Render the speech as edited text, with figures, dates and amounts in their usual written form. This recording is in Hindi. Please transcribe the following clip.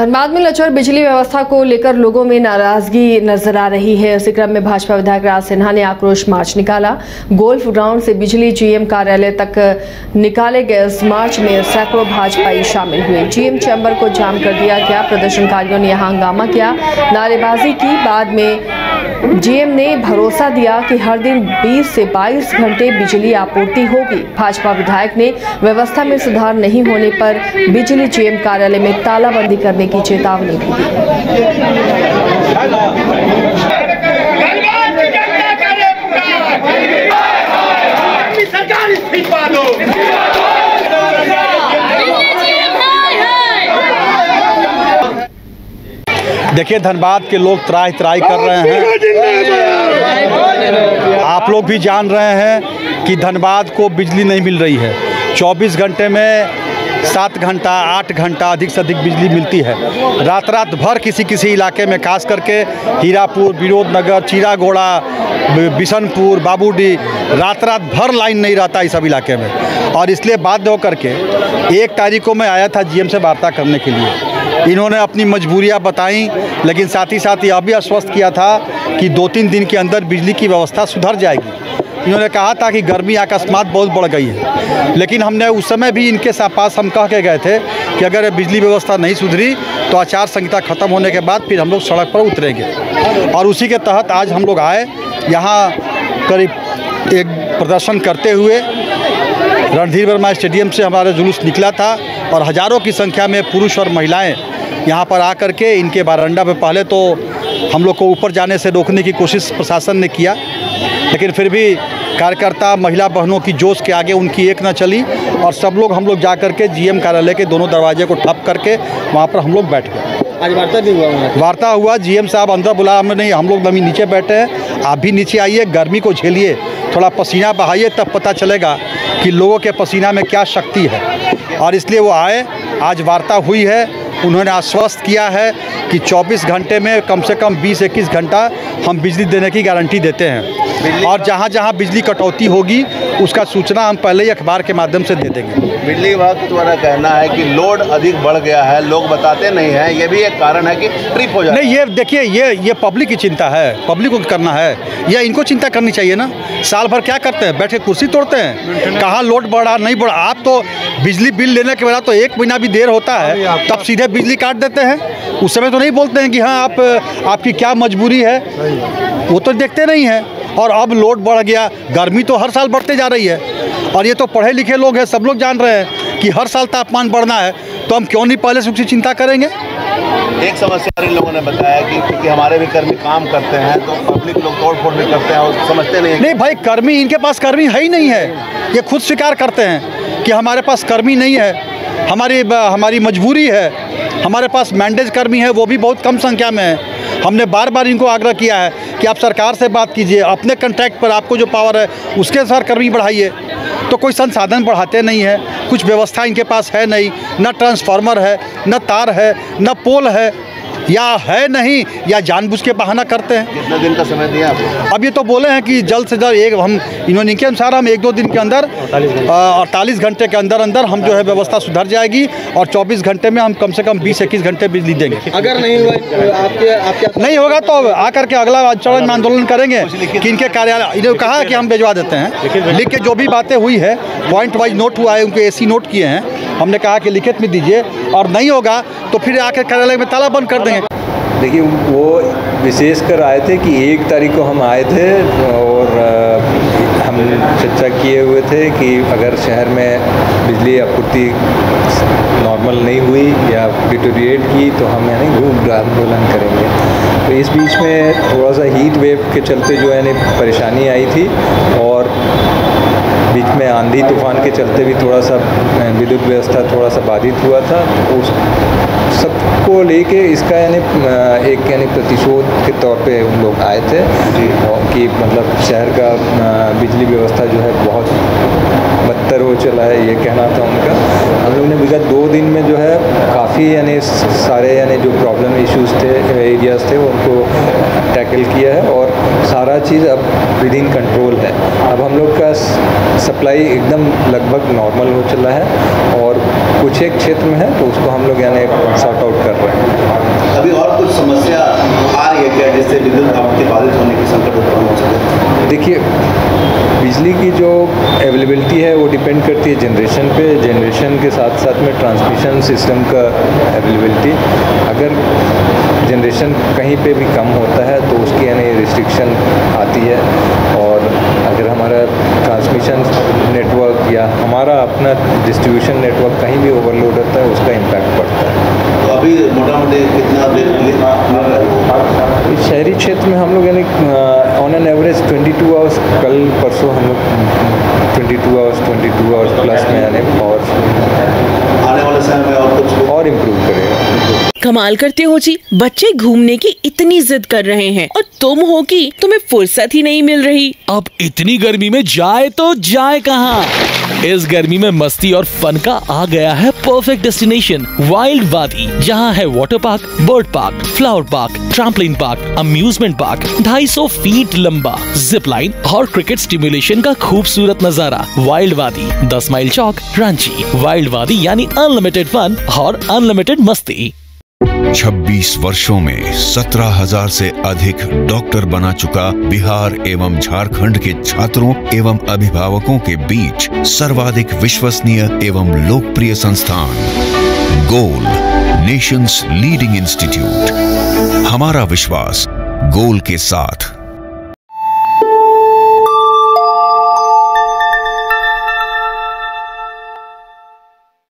धनबाद में लचर बिजली व्यवस्था को लेकर लोगों में नाराजगी नजर आ रही है। इसी क्रम में भाजपा विधायक राज सिन्हा ने आक्रोश मार्च निकाला। गोल्फ ग्राउंड से बिजली जीएम कार्यालय तक निकाले गए इस मार्च में सैकड़ों भाजपाई शामिल हुए। जीएम चैम्बर को जाम कर दिया गया। प्रदर्शनकारियों ने यहां हंगामा किया, नारेबाजी की। बाद में जीएम ने भरोसा दिया कि हर दिन 20 से 22 घंटे बिजली आपूर्ति होगी। भाजपा विधायक ने व्यवस्था में सुधार नहीं होने पर बिजली जीएम कार्यालय में तालाबंदी करने की चेतावनी भी दी। देखिए, धनबाद के लोग त्राही त्राही कर रहे हैं। आप लोग भी जान रहे हैं कि धनबाद को बिजली नहीं मिल रही है। 24 घंटे में 7 घंटा 8 घंटा अधिक से अधिक बिजली मिलती है। रात भर किसी इलाके में, खास करके हीरापुर, विनोदनगर, चीरागोड़ा, बिशनपुर, बाबूडी, रात भर लाइन नहीं रहता इस सब इलाके में। और इसलिए बाध्य होकर के 1 तारीख को मैं आया था जीएम से वार्ता करने के लिए। इन्होंने अपनी मजबूरियां बताई, लेकिन साथ ही साथ यह भी आश्वस्त किया था कि 2-3 दिन के अंदर बिजली की व्यवस्था सुधर जाएगी। इन्होंने कहा था कि गर्मी अकस्मात बहुत बढ़ गई है, लेकिन हमने उस समय भी इनके पास हम कह के गए थे कि अगर बिजली व्यवस्था नहीं सुधरी तो आचार संहिता खत्म होने के बाद फिर हम लोग सड़क पर उतरेंगे। और उसी के तहत आज हम लोग आए यहाँ, करीब एक प्रदर्शन करते हुए रणधीर वर्मा स्टेडियम से हमारा जुलूस निकला था और हज़ारों की संख्या में पुरुष और महिलाएं यहाँ पर आकर के इनके बारंडा पे पहले तो हम लोग को ऊपर जाने से रोकने की कोशिश प्रशासन ने किया, लेकिन फिर भी कार्यकर्ता महिला बहनों की जोश के आगे उनकी एक न चली और सब लोग हम लोग जा कर के जीएम कार्यालय के दोनों दरवाजे को ठप करके वहाँ पर हम लोग बैठ गए। आज वार्ता भी हुआ? वार्ता हुआ। जीएम साहब अंदर बुला, हमें नहीं, हम लोग नमी नीचे बैठे हैं। आप भी नीचे आइए, गर्मी को झेलिए, थोड़ा पसीना बहाइए, तब पता चलेगा कि लोगों के पसीना में क्या शक्ति है। और इसलिए वो आए, आज वार्ता हुई है। उन्होंने आश्वस्त किया है कि 24 घंटे में कम से कम 20-21 घंटा हम बिजली देने की गारंटी देते हैं और जहाँ जहाँ बिजली कटौती होगी उसका सूचना हम पहले ही अखबार के माध्यम से दे देंगे। बिजली विभाग द्वारा कहना है कि लोड अधिक बढ़ गया है, लोग बताते नहीं हैं, ये भी एक कारण है कि ट्रिप हो जाए। नहीं, ये देखिए, ये पब्लिक की चिंता है, पब्लिक को करना है, या इनको चिंता करनी चाहिए ना। साल भर क्या करते हैं, बैठे कुर्सी तोड़ते हैं। कहाँ लोड बढ़ा नहीं बढ़ा। आप तो बिजली बिल लेने के बाद तो 1 महीना भी देर होता है तब सीधे बिजली काट देते हैं। उस समय तो नहीं बोलते हैं कि हाँ आपकी क्या मजबूरी है, वो तो देखते नहीं हैं। और अब लोड बढ़ गया, गर्मी तो हर साल बढ़ते जा रही है और ये तो पढ़े लिखे लोग हैं, सब लोग जान रहे हैं कि हर साल तापमान बढ़ना है, तो हम क्यों नहीं पहले से उसकी चिंता करेंगे। एक समस्या इन लोगों ने बताया कि क्योंकि हमारे भी कर्मी काम करते हैं तो पब्लिक लोग तोड़ फोड़ भी करते हैं और समझते नहीं। नहीं भाई, कर्मी, इनके पास कर्मी है ही नहीं है। ये खुद स्वीकार करते हैं कि हमारे पास कर्मी नहीं है, हमारी मजबूरी है। हमारे पास मैंडेज कर्मी है, वो भी बहुत कम संख्या में है। हमने बार बार इनको आग्रह किया है कि आप सरकार से बात कीजिए, अपने कॉन्ट्रैक्ट पर आपको जो पावर है उसके अनुसार कर्मी बढ़ाइए। तो कोई संसाधन बढ़ाते नहीं है, कुछ व्यवस्था इनके पास है नहीं, न ट्रांसफार्मर है, न तार है, न पोल है, या है नहीं या जानबूझ के बहाना करते हैं। कितने दिन का समय दिया आपको? अब ये तो बोले हैं कि जल्द से जल्द इन्होंने के अनुसार हम 1-2 दिन के अंदर 48 घंटे के अंदर हम जो है व्यवस्था सुधर जाएगी और 24 घंटे में हम कम से कम 20-21 घंटे बिजली देंगे। अगर नहीं हुआ, आपके नहीं होगा तो आकर के अगला चरण में आंदोलन करेंगे कि इनके कार्यालय, इन्होंने कहा कि हम भिजवा देते हैं, लिख के जो भी बातें हुई है पॉइंट वाइज नोट हुआ है, उनके AC नोट किए हैं, हमने कहा कि लिखित में दीजिए और नहीं होगा तो फिर आकर कार्यालय में ताला बंद कर देंगे। देखिए, वो विशेष कर आए थे कि 1 तारीख को हम आए थे और हम चर्चा किए हुए थे कि अगर शहर में बिजली आपूर्ति नॉर्मल नहीं हुई या डिटोरिएट की तो हम यानी घूम आंदोलन करेंगे। तो इस बीच में थोड़ा सा हीट वेव के चलते जो है परेशानी आई थी और बीच में आंधी तूफान के चलते भी थोड़ा सा विद्युत व्यवस्था थोड़ा सा बाधित हुआ था। उस सबको लेके इसका एक प्रतिशोध के तौर पे हम लोग आए थे कि मतलब शहर का बिजली व्यवस्था जो है बहुत बदतर हो चला है, ये कहना था उनका। हम लोग ने विगत 2 दिन में जो है काफ़ी सारे जो प्रॉब्लम इश्यूज़ थे, एरियाज़ थे, उनको टैकल किया है और सारा चीज़ अब विद इन कंट्रोल है। अब हम लोग का सप्लाई एकदम लगभग नॉर्मल हो चला है और कुछ एक क्षेत्र में है तो उसको हम लोग सॉर्ट आउट कर रहे हैं। जिससे विद्युत आपूर्ति बाधित होने की संकट उत्पन्न हो सके? देखिए, बिजली की जो अवेलेबिलिटी है वो डिपेंड करती है जनरेशन पे। जनरेशन के साथ साथ में ट्रांसमिशन सिस्टम का अवेलेबिलिटी, अगर जनरेशन कहीं पे भी कम होता है तो उसकी यानी रिस्ट्रिक्शन आती है, और अगर हमारा ट्रांसमिशन नेटवर्क या हमारा अपना डिस्ट्रीब्यूशन नेटवर्क कहीं भी ओवरलोड होता है उसका इम्पैक्ट पड़ता है। तो अभी मोटा मोटी कितना देर मिल रहा है? शहरी क्षेत्र में हम लोग यानी ऑन एन एवरेज 22 आवर्स, कल परसों हम लोग 22 आवर्स प्लस में यानी पावर आने वाले समय में और कुछ और इम्प्रूव करेगा। कमाल करते हो जी, बच्चे घूमने की इतनी जिद कर रहे हैं और तुम हो कि तुम्हें फुर्सत ही नहीं मिल रही। अब इतनी गर्मी में जाए तो जाए कहाँ? इस गर्मी में मस्ती और फन का आ गया है परफेक्ट डेस्टिनेशन, वाइल्ड वादी, जहाँ है water park, bird park, flower park, trampoline park, amusement park, 250 feet लंबा, जिप लाइन और क्रिकेट स्टिमुलेशन का खूबसूरत नजारा। वाइल्ड वादी, 10 माइल चौक, रांची। वाइल्ड वादी यानी अनलिमिटेड फन और अनलिमिटेड मस्ती। 26 वर्षों में 17,000 से अधिक डॉक्टर बना चुका बिहार एवं झारखंड के छात्रों एवं अभिभावकों के बीच सर्वाधिक विश्वसनीय एवं लोकप्रिय संस्थान गोल, नेशंस लीडिंग इंस्टीट्यूट। हमारा विश्वास गोल के साथ।